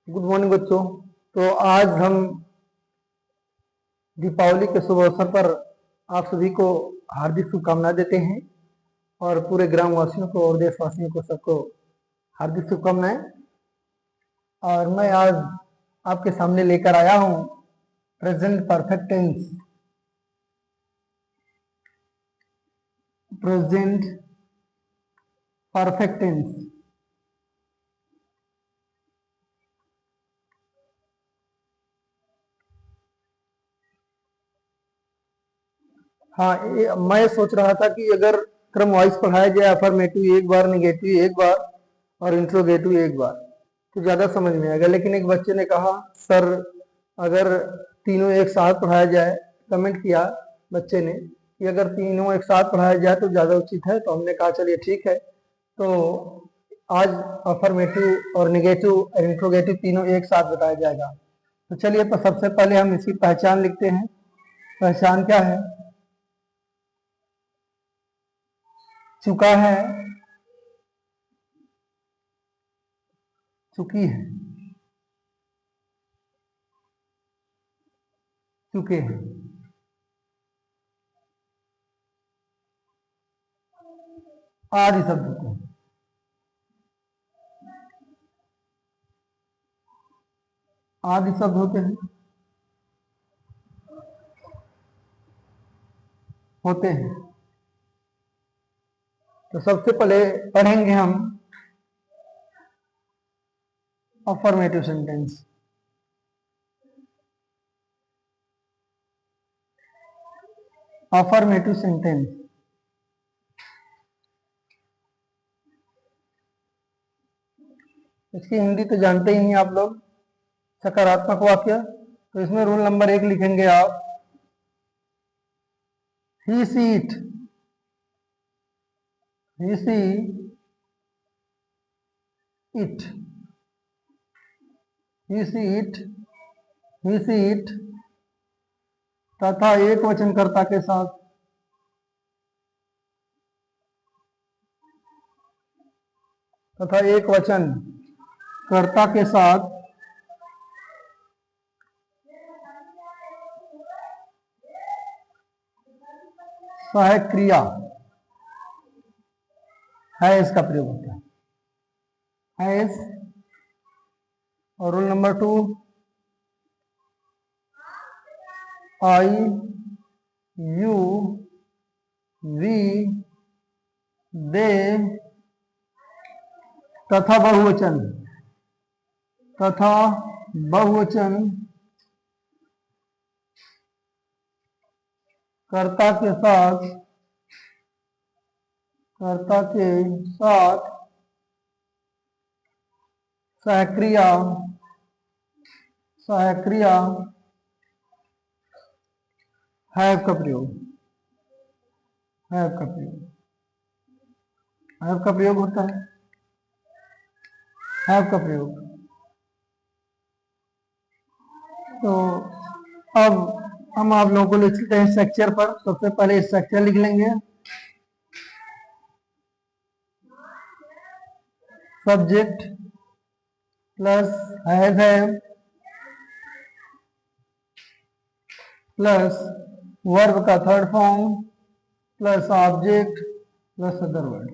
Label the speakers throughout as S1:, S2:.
S1: Good morning बच्चों। तो आज हम दीपावली के शुभ अवसर पर आप सभी को हार्दिक शुभकामनाएं देते हैं और पूरे ग्रामवासियों को और देशवासियों को सबको हार्दिक शुभकामनाएं। और मैं आज आपके सामने लेकर आया हूं present perfect tense. Present perfect tense हाँ, मैं सोच रहा था कि अगर क्रम वाइज पढ़ाया जाए, अफर्मेटिव एक बार, निगेटिव एक बार और इंट्रोगेटिव एक बार, तो ज्यादा समझ में आएगा। लेकिन एक बच्चे ने कहा सर अगर तीनों एक साथ पढ़ाया जाए, कमेंट किया बच्चे ने कि अगर तीनों एक साथ पढ़ाया जाए तो ज्यादा उचित है। तो हमने कहा चलिए ठीक है, तो आज अफर्मेटिव और निगेटिव और इंट्रोगेटिव तीनों एक साथ बताया जाएगा। तो चलिए सबसे पहले हम इसकी पहचान लिखते हैं। पहचान क्या है? चुका है, चुकी है, चुके हैं। आदि शब्द होते हैं। आदि शब्द होते हैं, होते हैं। तो सबसे पहले पढ़ेंगे हम अफर्मेटिव सेंटेंस। अफर्मेटिव सेंटेंस इसकी हिंदी तो जानते ही नहीं आप लोग, सकारात्मक वाक्य। तो इसमें रूल नंबर 1 लिखेंगे आप, he she it, he she it, he she it, he she it तथा एक वचन कर्ता के साथ, तथा एक वचन कर्ता के साथ सहायक क्रिया है इसका प्रयोग होता है, हैज। और rule number 2, I, you, we, they तथा बहुवचन, तथा बहुवचन कर्ता के साथ, कर्ता के साथ सहक्रिया, सहक्रिया हैव का प्रयोग, हैव का प्रयोग, हैव का प्रयोग होता है, हैव का प्रयोग। तो अब हम आप लोगों को लिखते हैं स्ट्रक्चर पर। सबसे पहले स्ट्रक्चर लिख लेंगे। Subject plus have plus verb का third form plus object plus other word.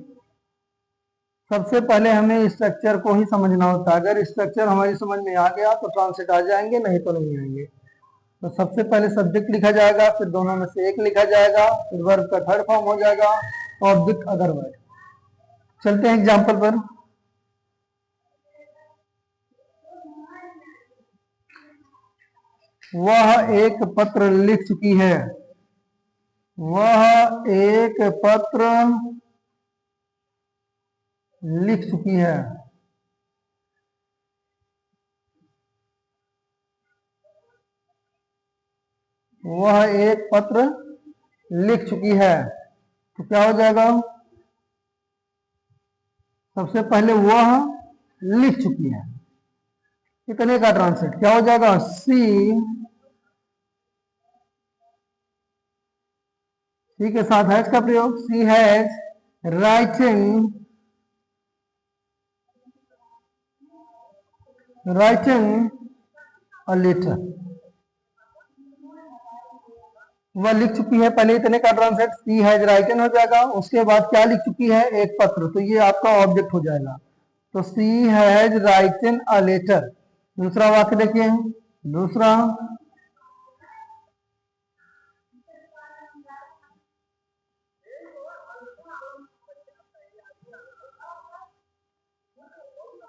S1: सबसे पहले हमें स्ट्रक्चर को ही समझना होता है। अगर स्ट्रक्चर हमारी समझ में आ गया तो ट्रांसलेट आ जाएंगे, नहीं तो नहीं आएंगे। तो सबसे पहले सब्जेक्ट लिखा जाएगा, फिर दोनों में से एक लिखा जाएगा, फिर वर्ब का थर्ड फॉर्म हो जाएगा, ऑब्जेक्ट अदर वर्ड। चलते हैं एग्जाम्पल पर। वह एक पत्र लिख चुकी है, वह एक पत्र लिख चुकी है। वह एक पत्र लिख चुकी है, तो क्या हो जाएगा? सबसे पहले वह लिख चुकी है, कितने का ट्रांसलेट क्या हो जाएगा? सी के साथ हैज का प्रयोग, सी हैज राइटन अ लेटर, वह लिख चुकी है, पहले इतने का ट्रांसलेट सी हैज राइटन हो जाएगा, उसके बाद क्या लिख चुकी है, एक पत्र, तो ये आपका ऑब्जेक्ट हो जाएगा। तो सी हैज राइटन अ लेटर। दूसरा वाक्य देखिए, दूसरा,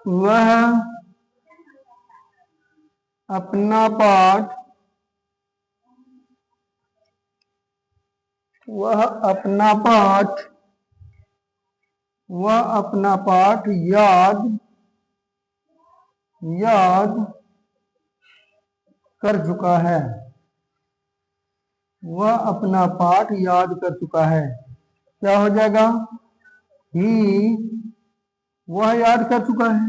S1: वह अपना पाठ, वह अपना पाठ, वह अपना पाठ याद याद कर चुका है, वह अपना पाठ याद कर चुका है। क्या हो जाएगा, ही, वह याद कर चुका है,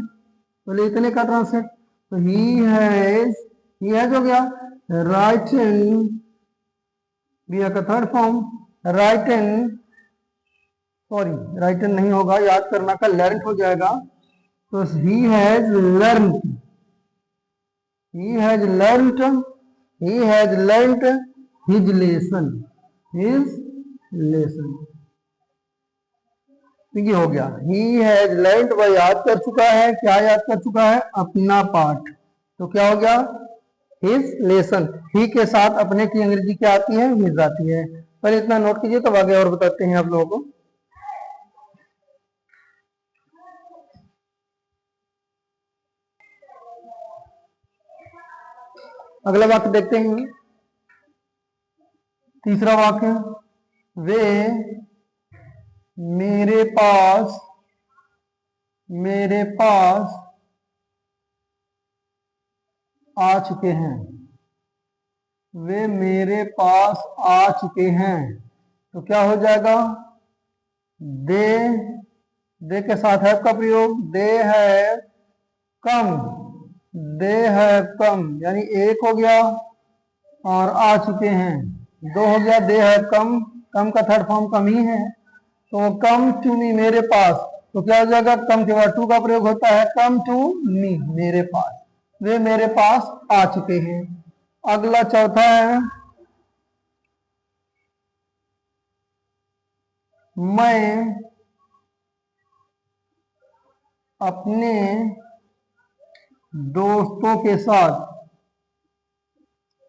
S1: बोले इतने का ट्रांसलेट, तो ही हैज हो गया, राइटन, बी का third form, written, sorry written नहीं होगा, याद करना का लर्न हो जाएगा, तो he has learn, he has learnt he has learnt his lesson, his lesson, ठीक है, हो गया, he has learnt, वह याद कर चुका है, क्या याद कर चुका है, अपना पाठ, तो क्या हो गया, his lesson, he के साथ अपने की अंग्रेजी क्या आती है, his आती है। पहले इतना नोट कीजिए, तब आगे और बताते हैं आप लोगों को। अगला वाक्य देखते हैं, तीसरा वाक्य, वे मेरे पास आ चुके हैं, वे मेरे पास आ चुके हैं, तो क्या हो जाएगा, दे, दे के साथ है का प्रयोग, दे है कम, दे है कम, यानी एक हो गया, और आ चुके हैं दो हो गया, दे है कम, कम का थर्ड फॉर्म कम ही है, तो कम टू मी, मेरे पास, तो क्या हो जाएगा, कम के बाद टू का प्रयोग होता है, कम टू मी, मेरे पास, वे मेरे पास आ चुके हैं। अगला चौथा है, मैं अपने दोस्तों के साथ,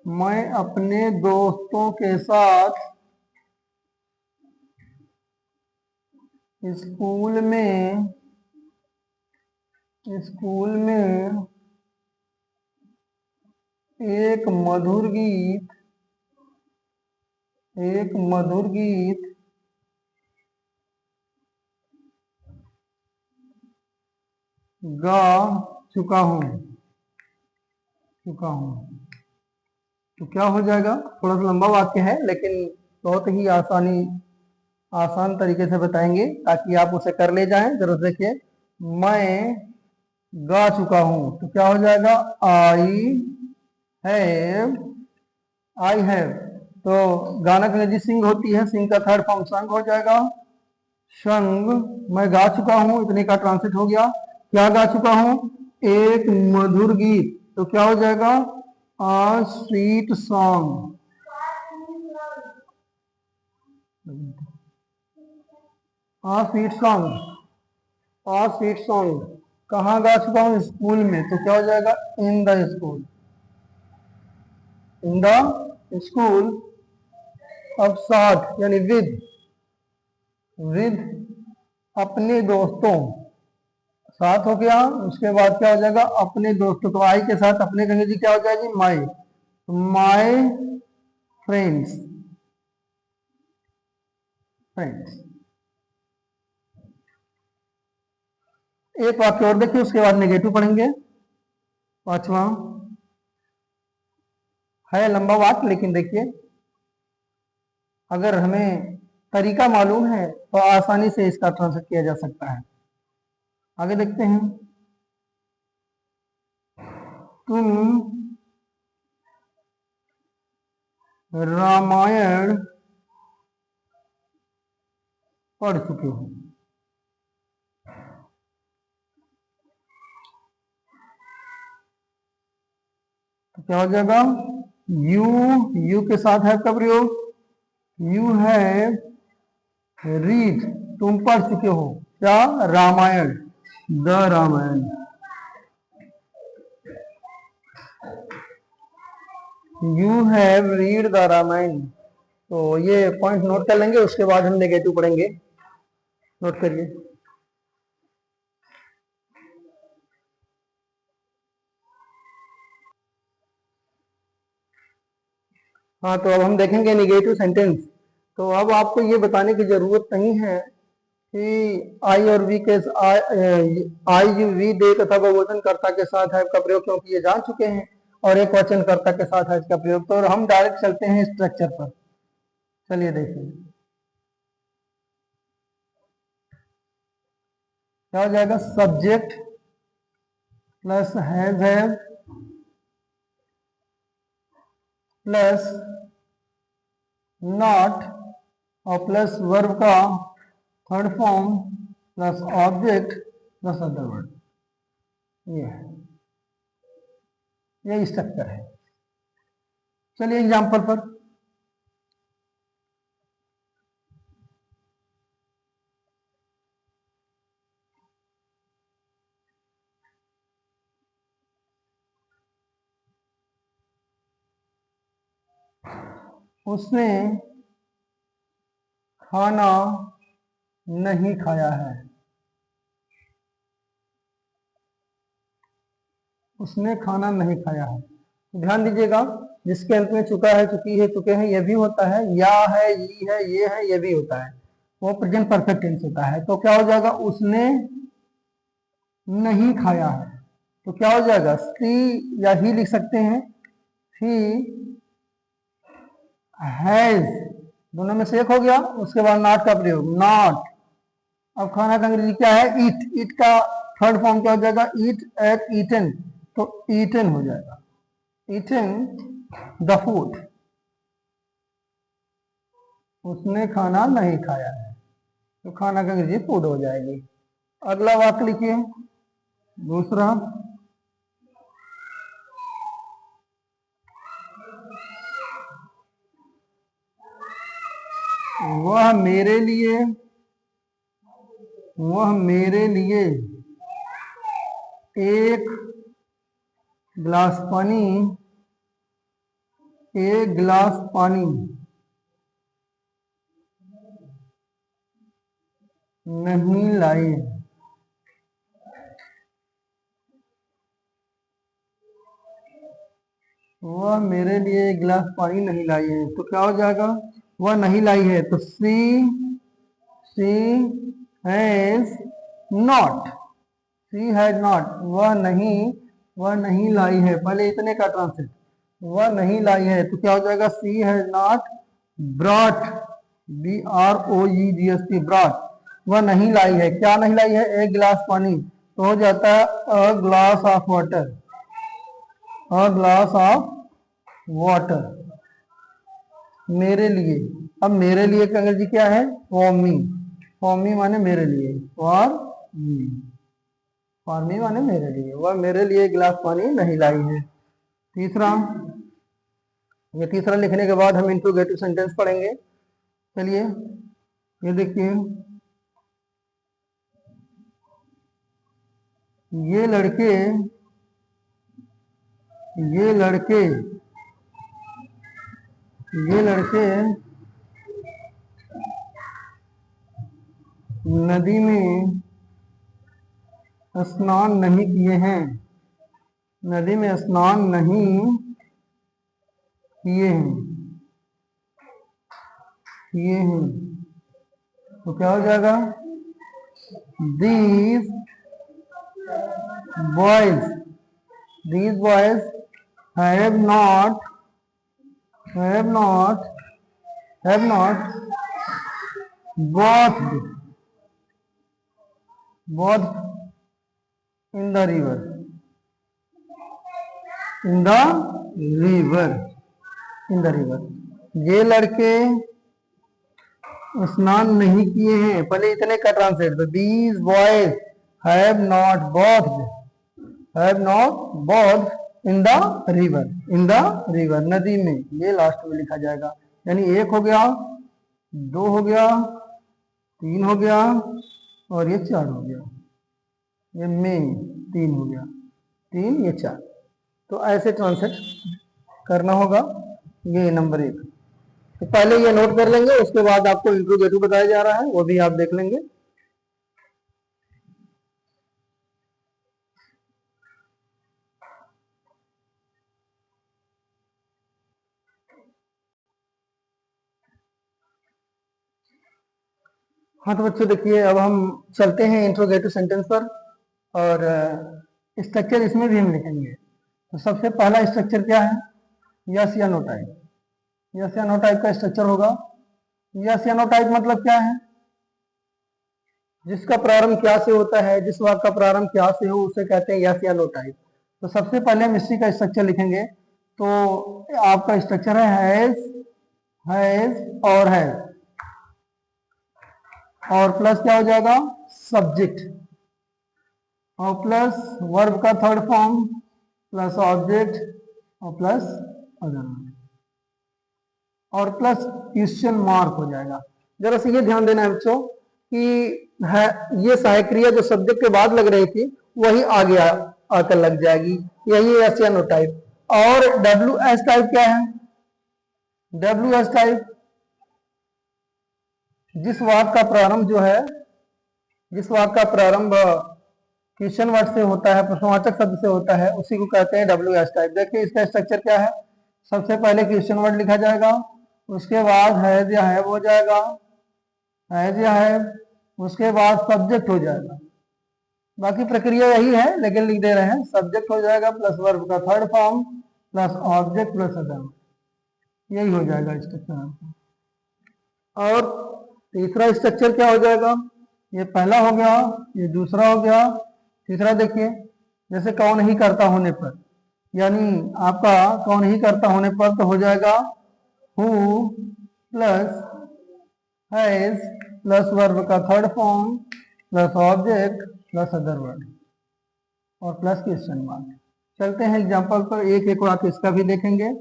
S1: मैं अपने दोस्तों के साथ स्कूल में एक मधुर गीत गा चुका हूं, तो क्या हो जाएगा, थोड़ा सा लंबा वाक्य है, लेकिन बहुत ही आसान तरीके से बताएंगे ताकि आप उसे कर ले जाएं। जरूर देखिए, मैं गा चुका हूं, तो क्या हो जाएगा, हैव आई हैव, तो गाना की अंग्रेजी सिंग होती है, सिंग का थर्ड फॉर्म संग हो जाएगा, संग, मैं गा चुका हूं, इतने का ट्रांसलेट हो गया, क्या गा चुका हूं, एक मधुर गीत, तो क्या हो जाएगा, a sweet song, a sweet song, a sweet song, कहाँ गा चुका हूँ, स्कूल में, तो क्या हो जाएगा, in the school, in the school, अब साथ यानी विद अपने दोस्तों, साथ हो गया, उसके बाद क्या हो जाएगा, अपने दोस्तों, तो आई के साथ अपने की अंग्रेजी क्या हो जाएगी, माई फ्रेंड्स, एक वाक्य और देखिए, उसके बाद नेगेटिव पढ़ेंगे। पांचवा है लंबा वाक्य, लेकिन देखिए अगर हमें तरीका मालूम है तो आसानी से इसका ट्रांसलेट किया जा सकता है। आगे देखते हैं, तुम रामायण पढ़ चुके हो, क्या हो जाएगा, यू के साथ हैव का प्रयोग, यू हैव रीड, तुम पढ़ चुके हो क्या, Ramayana, the Ramayana. You have read the Ramayana. तो ये पॉइंट नोट कर लेंगे, उसके बाद हम नेगेटिव पढ़ेंगे। नोट करिए। हाँ, तो अब हम देखेंगे नेगेटिव सेंटेंस। तो अब आपको ये बताने की जरूरत नहीं है कि आई और वी के आई वी दे तथा बहुवचन कर्ता के साथ हैव का प्रयोग, क्योंकि ये जान चुके हैं, और एक वचन कर्ता के साथ हैव का प्रयोग। तो हम डायरेक्ट चलते हैं स्ट्रक्चर पर। चलिए देखिए क्या हो जाएगा, subject plus have plus not और प्लस वर्ब का third form plus object plus other word. ये स्ट्रक्चर है। चलिए एग्जांपल पर। उसने खाना नहीं खाया है। उसने खाना नहीं खाया है। ध्यान दीजिएगा, जिसके अंत में चुका है, चुकी है, चुके हैं, ये भी होता है, या है, ये है, ये है, ये भी होता है, वो प्रेजेंट परफेक्ट टेंस होता है। तो क्या हो जाएगा, उसने नहीं खाया है। तो क्या हो जाएगा, सी या ही लिख सकते हैं, ही हैज, दोनों में से एक हो गया। उसके बाद नॉट का प्रयोग, नॉट। अब खाना का अंग्रेजी क्या है, ईट। ईट का थर्ड फॉर्म क्या हो जाएगा, ईट एट ईटन, तो ईटन हो जाएगा, ईटन द फूड। उसने खाना नहीं खाया है, तो खाना का अंग्रेजी फूड हो जाएगी। अगला वाक्य लिखिए, दूसरा, वह मेरे लिए एक गिलास पानी नहीं लाई है। वह मेरे लिए एक गिलास पानी नहीं लाई है। तो क्या हो जाएगा, वह नहीं लाई है, तो सी हैज नॉट, वह नहीं लाई है। पहले इतने का ट्रांसलेट, वह नहीं लाई है, तो क्या हो जाएगा, she has not brought, BROUGHT, brought, वह नहीं लाई है। क्या नहीं लाई है, एक गिलास पानी, तो हो जाता है a glass of water, a glass of water, मेरे लिए। अब मेरे लिए का अंग्रेजी क्या है, फॉर मी, फॉर मी माने मेरे लिए, फॉर मी माने मेरे लिए। वह मेरे लिए एक गिलास पानी नहीं लाई है। तीसरा, ये तीसरा लिखने के बाद हम इंट्रोगेटिव सेंटेंस पढ़ेंगे। चलिए ये देखिए, ये लड़के नदी में स्नान नहीं किए हैं, नदी में स्नान नहीं किए हैं। तो क्या हो जाएगा, these boys have not bathed in the river, ये लड़के स्नान नहीं किए हैं। पहले इतने का ट्रांसलेट, तो these boys have not bathed in the river, in the river, नदी में, ये लास्ट में लिखा जाएगा। यानी 1 हो गया, 2 हो गया, 3 हो गया और ये 4 हो गया। ये में 3 हो गया, 3 ये 4। तो ऐसे ट्रांसलेट करना होगा। ये नंबर 1। तो पहले ये नोट कर लेंगे, उसके बाद आपको इंट्रोगेटिव बताया जा रहा है, वो भी आप देख लेंगे। हाँ तो बच्चों देखिए, अब हम चलते हैं इंट्रोगेटिव सेंटेंस पर, और स्ट्रक्चर इसमें भी हम लिखेंगे। तो सबसे पहला स्ट्रक्चर क्या है? यस या नो टाइप। यस या नो टाइप का स्ट्रक्चर होगा। यस या नो टाइप मतलब क्या है? जिसका प्रारंभ क्या से होता है, जिस वाक्य का प्रारंभ क्या से हो, उसे कहते हैं यस या नो टाइप। तो सबसे पहले हम इसी का स्ट्रक्चर लिखेंगे। तो आपका स्ट्रक्चर है हैज और हैज, और प्लस क्या हो जाएगा? सब्जेक्ट, और प्लस वर्ब का थर्ड फॉर्म, प्लस ऑब्जेक्ट, और प्लस अदर, और प्लस क्वेश्चन मार्क हो जाएगा। जरा से ये ध्यान देना है बच्चों कि है ये सहायक क्रिया जो सब्जेक्ट के बाद लग रही थी वही आगे आकर लग जाएगी। यही एस या नो टाइप। और डब्ल्यू एस टाइप क्या है? डब्ल्यू एस टाइप जिस वाक्य का प्रारंभ जो है, जिस वाक्य का प्रारंभ क्वेश्चन वर्ड से होता है, प्रश्नवाचक शब्द से होता है, उसी को कहते हैं डब्ल्यू एस टाइप। देखिए इसका स्ट्रक्चर क्या है? सबसे पहले क्वेश्चन वर्ड लिखा जाएगा, उसके बाद हैज या हैव हो जाएगा, हैज या हैव, उसके बाद सब्जेक्ट हो जाएगा। बाकी प्रक्रिया यही है लेकिन लिख दे रहे हैं। सब्जेक्ट हो जाएगा प्लस वर्ब का third form plus object plus other, यही हो जाएगा स्ट्रक्चर। और तीसरा स्ट्रक्चर क्या हो जाएगा? ये पहला हो गया, ये दूसरा हो गया, तीसरा देखिए जैसे कौन ही करता होने पर, यानी आपका कौन ही करता होने पर तो हो जाएगा who plus has plus verb का third form plus object plus other word और प्लस क्वेश्चन मार्क। चलते हैं एग्जांपल पर, एक एक वाक्य इसका भी देखेंगे।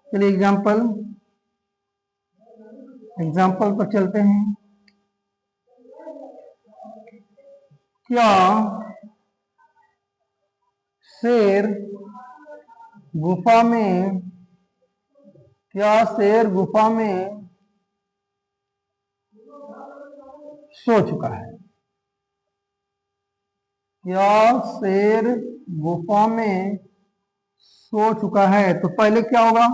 S1: चलिए एग्जांपल पर चलते हैं। क्या शेर गुफा में, क्या शेर गुफा में सो चुका है? क्या शेर गुफा में सो चुका है? तो पहले क्या होगा?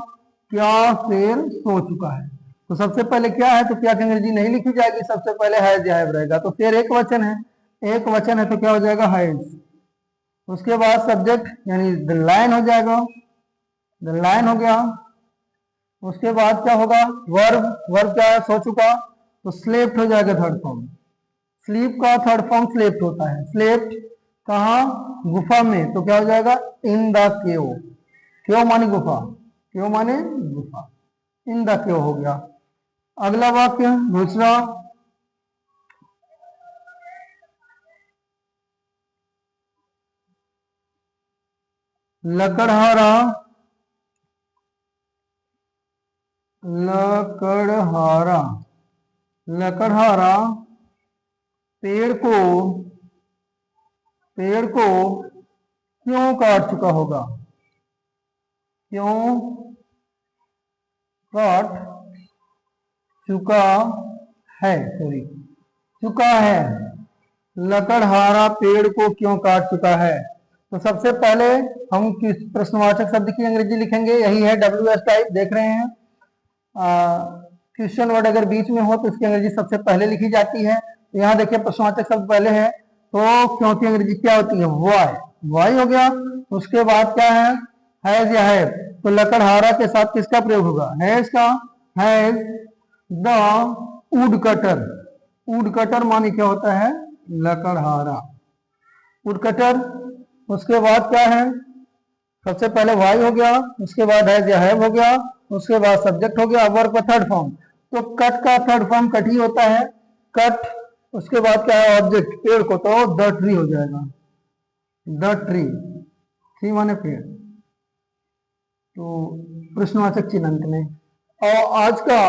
S1: क्या शेर सो चुका है। तो सबसे पहले क्या है तो क्या की अंग्रेजी नहीं लिखी जाएगी, सबसे पहले हैज या हैव रहेगा। तो शेर एक वचन है, एक वचन है तो क्या हो जाएगा? हैज। उसके बाद सब्जेक्ट यानी द लायन हो जाएगा, द लायन हो गया। उसके बाद क्या होगा? वर्ब, वर्ब क्या है? सो चुका, तो स्लेप्ट हो जाएगा थर्ड फॉर्म। स्लीप का थर्ड फॉर्म स्लेप्ट होता है। स्लेप्ट कहा? गुफा में, तो क्या हो जाएगा? In the cave. केव माने गुफा, केव माने गुफा, इन द केव हो गया। अगला वाक्य दूसरा, लकड़हारा, लकड़हारा, लकड़हारा पेड़ को क्यों काट चुका होगा? क्यों काट चुका है, सॉरी चुका है, लकड़हारा पेड़ को क्यों काट चुका है? तो सबसे पहले हम किस प्रश्नवाचक शब्द की अंग्रेजी लिखेंगे, यही है डब्ल्यू एस टाइप। देख रहे हैं क्वेश्चन वर्ड अगर बीच में हो तो इसकी अंग्रेजी सबसे पहले लिखी जाती है। तो यहाँ देखिए प्रश्नवाचक शब्द पहले है, तो क्यों की अंग्रेजी क्या होती है? वाई, वाई हो गया। उसके बाद क्या है? हैज या हैव, तो लकड़हारा के साथ किसका प्रयोग होगा? हैज का। Has the wood cutter, would cutter माने क्या होता है? लकड़हारा, वुड कटर। उसके बाद क्या है? सबसे पहले वाई हो गया, उसके बाद हैज या हैव हो गया, उसके बाद सब्जेक्ट हो गया, वर्ब का थर्ड फॉर्म। तो कट का थर्ड फॉर्म कट ही होता है, कट। उसके बाद क्या है? ऑब्जेक्ट, पेड़ को, तो द ट्री हो जाएगा, द ट्री, ट्री माने पेड़। तो प्रश्नवाचक चिन्ह अंत में। और आज का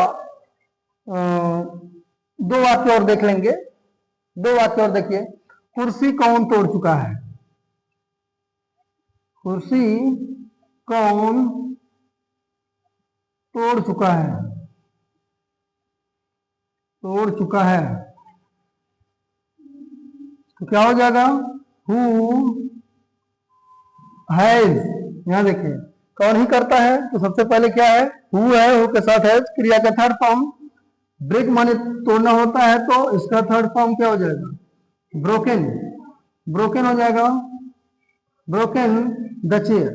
S1: दो वाक्य और देख लेंगे। दो वाक्य और देखिए। कुर्सी कौन तोड़ चुका है? कुर्सी कौन तोड़ चुका है? तोड़ चुका है तो क्या हो जाएगा? Who has. यहां देखिए कौन ही करता है तो सबसे पहले क्या है? हु है। हु के साथ है क्रिया का थर्ड फॉर्म। ब्रेक माने तोड़ना होता है तो इसका थर्ड फॉर्म क्या हो जाएगा? ब्रोकन। ब्रोकन हो जाएगा। Broken the chair.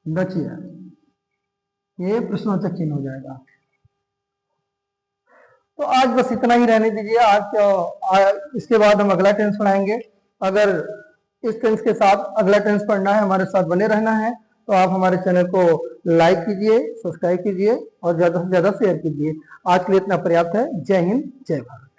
S1: The chair. ये प्रश्नवाचक चिन्ह हो जाएगा। तो आज बस इतना ही रहने दीजिए। इसके बाद हम अगला टेंस पढ़ाएंगे। अगर इस टेंस के साथ अगला टेंस पढ़ना है, हमारे साथ बने रहना है, तो आप हमारे चैनल को लाइक कीजिए, सब्सक्राइब कीजिए और ज्यादा से ज्यादा शेयर कीजिए। आज के लिए इतना पर्याप्त है। जय हिंद, जय भारत।